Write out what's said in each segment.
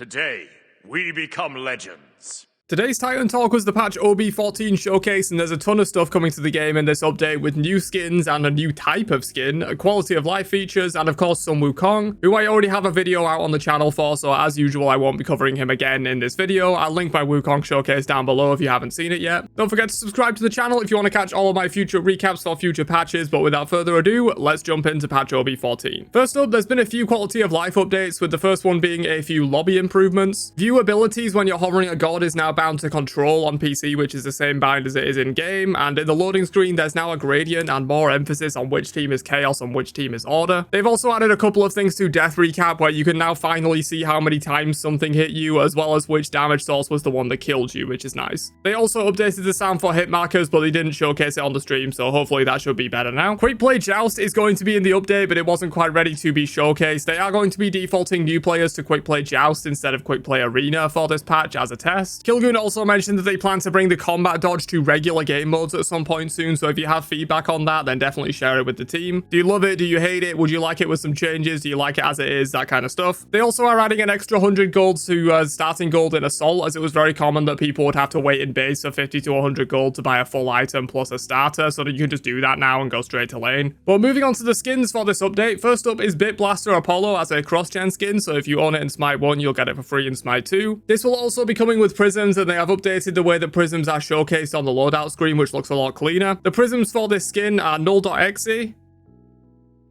Today, we become legends. Today's Titan Talk was the patch OB14 showcase, and there's a ton of stuff coming to the game in this update with new skins and a new type of skin, quality of life features, and of course some Wukong, who I already have a video out on the channel for, so as usual I won't be covering him again in this video. I'll link my Wukong showcase down below if you haven't seen it yet. Don't forget to subscribe to the channel if you want to catch all of my future recaps for future patches, but without further ado, let's jump into patch OB14. First up, there's been a few quality of life updates, with the first one being a few lobby improvements. View abilities when you're hovering a god is now bound to control on PC, which is the same bind as it is in game, and in the loading screen there's now a gradient and more emphasis on which team is chaos and which team is order. They've also added a couple of things to death recap, where you can now finally see how many times something hit you, as well as which damage source was the one that killed you, which is nice. They also updated the sound for hit markers, but they didn't showcase it on the stream, so hopefully that should be better now. Quick play joust is going to be in the update, but it wasn't quite ready to be showcased. They are going to be defaulting new players to quick play joust instead of quick play arena for this patch as a test. Kilgoon also mentioned that they plan to bring the combat dodge to regular game modes at some point soon, so if you have feedback on that, then definitely share it with the team. Do you love it? Do you hate it? Would you like it with some changes? Do you like it as it is? That kind of stuff. They also are adding an extra 100 gold to starting gold in Assault, as it was very common that people would have to wait in base for 50 to 100 gold to buy a full item plus a starter, so that you can just do that now and go straight to lane. But moving on to the skins for this update, first up is Bit Blaster Apollo as a cross-gen skin, so if you own it in Smite 1, you'll get it for free in Smite 2. This will also be coming with prisms, and they have updated the way that prisms are showcased on the loadout screen, which looks a lot cleaner. The prisms for this skin are Null.exe,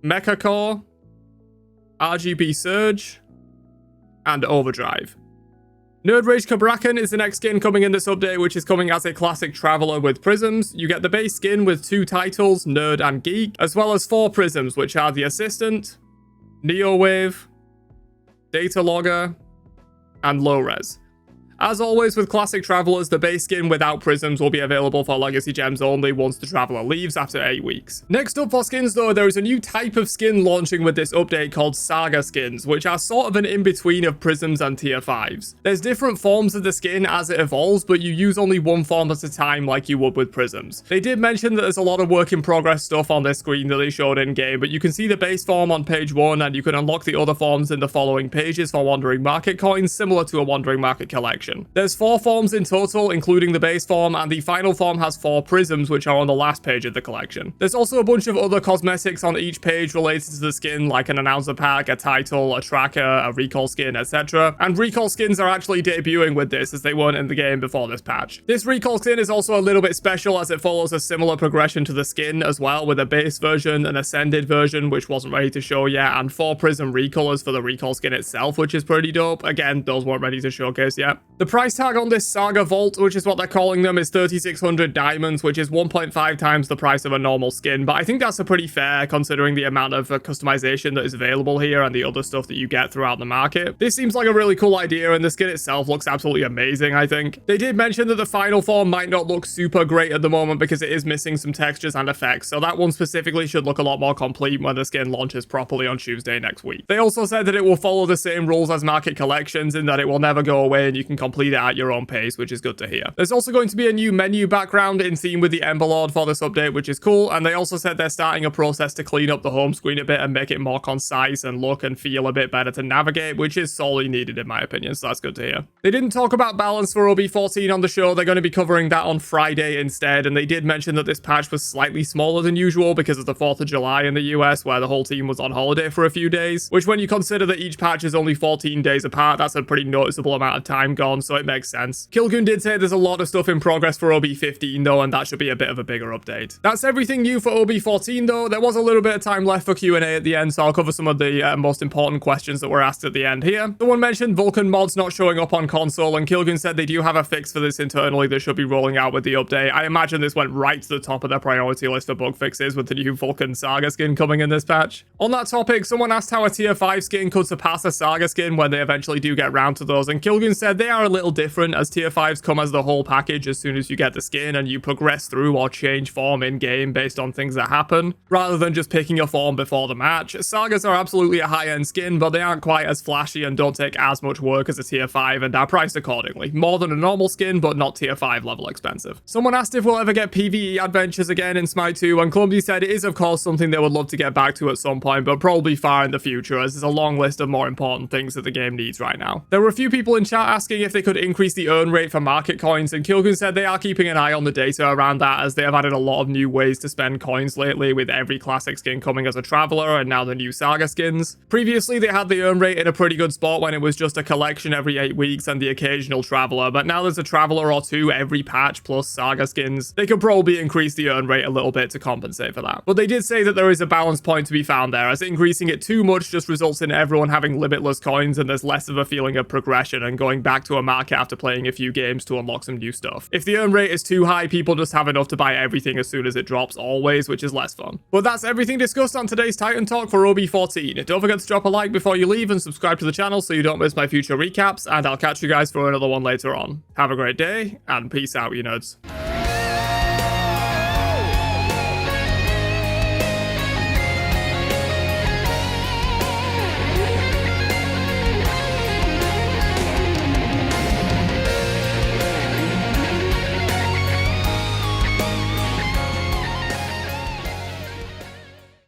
Mecha Core, RGB Surge, and Overdrive. Nerd Rage Cabrakan is the next skin coming in this update, which is coming as a classic traveler with prisms. You get the base skin with 2 titles, Nerd and Geek, as well as 4 prisms, which are the Assistant, Neo Wave, Data Logger, and Low Res. As always with classic travelers, the base skin without prisms will be available for legacy gems only once the traveler leaves after 8 weeks. Next up for skins though, there is a new type of skin launching with this update called Saga skins, which are sort of an in-between of prisms and tier 5s. There's different forms of the skin as it evolves, but you use only one form at a time like you would with prisms. They did mention that there's a lot of work in progress stuff on this screen that they showed in game, but you can see the base form on page 1, and you can unlock the other forms in the following pages for Wandering Market coins, similar to a Wandering Market collection. There's 4 forms in total, including the base form, and the final form has 4 prisms, which are on the last page of the collection. There's also a bunch of other cosmetics on each page related to the skin, like an announcer pack, a title, a tracker, a recall skin, etc. And recall skins are actually debuting with this, as they weren't in the game before this patch. This recall skin is also a little bit special, as it follows a similar progression to the skin as well, with a base version, an ascended version, which wasn't ready to show yet, and 4 prism recolors for the recall skin itself, which is pretty dope. Again, those weren't ready to showcase yet. The price tag on this Saga Vault, which is what they're calling them, is 3,600 diamonds, which is 1.5 times the price of a normal skin, but I think that's a pretty fair considering the amount of customization that is available here and the other stuff that you get throughout the market. This seems like a really cool idea, and the skin itself looks absolutely amazing, I think. They did mention that the final form might not look super great at the moment because it is missing some textures and effects, so that one specifically should look a lot more complete when the skin launches properly on Tuesday next week. They also said that it will follow the same rules as market collections, in that it will never go away and you can complete it at your own pace, which is good to hear. There's also going to be a new menu background in theme with the Ember Lord for this update, which is cool, and they also said they're starting a process to clean up the home screen a bit and make it more concise and look and feel a bit better to navigate, which is sorely needed in my opinion, so that's good to hear. They didn't talk about balance for OB14 on the show. They're going to be covering that on Friday instead, and they did mention that this patch was slightly smaller than usual because of the 4th of July in the US, where the whole team was on holiday for a few days, which when you consider that each patch is only 14 days apart, that's a pretty noticeable amount of time gone, so it makes sense. Kilgoon did say there's a lot of stuff in progress for OB15 though, and that should be a bit of a bigger update. That's everything new for OB14 though. There was a little bit of time left for Q&A at the end, so I'll cover some of the most important questions that were asked at the end here. Someone mentioned Vulcan mods not showing up on console, and Kilgoon said they do have a fix for this internally that should be rolling out with the update. I imagine this went right to the top of their priority list for bug fixes with the new Vulcan Saga skin coming in this patch. On that topic, someone asked how a tier 5 skin could surpass a Saga skin when they eventually do get round to those, and Kilgoon said they are are a little different, as tier 5s come as the whole package as soon as you get the skin and you progress through or change form in game based on things that happen, rather than just picking a form before the match. Sagas are absolutely a high-end skin, but they aren't quite as flashy and don't take as much work as a tier 5 and are priced accordingly. More than a normal skin, but not tier 5 level expensive. Someone asked if we'll ever get PvE adventures again in Smite 2, and Clumsy said it is of course something they would love to get back to at some point, but probably far in the future, as there's a long list of more important things that the game needs right now. There were a few people in chat asking if they could increase the earn rate for market coins, and Kilgun said they are keeping an eye on the data around that, as they have added a lot of new ways to spend coins lately, with every classic skin coming as a traveler and now the new Saga skins. Previously they had the earn rate in a pretty good spot when it was just a collection every 8 weeks and the occasional traveler, but now there's a traveler or two every patch plus Saga skins. They could probably increase the earn rate a little bit to compensate for that. But they did say that there is a balance point to be found there, as increasing it too much just results in everyone having limitless coins and there's less of a feeling of progression and going back to a market after playing a few games to unlock some new stuff. If the earn rate is too high, people just have enough to buy everything as soon as it drops always, which is less fun. But that's everything discussed on today's Titan Talk for OB14. Don't forget to drop a like before you leave and subscribe to the channel so you don't miss my future recaps, and I'll catch you guys for another one later on. Have a great day, and peace out, you nerds.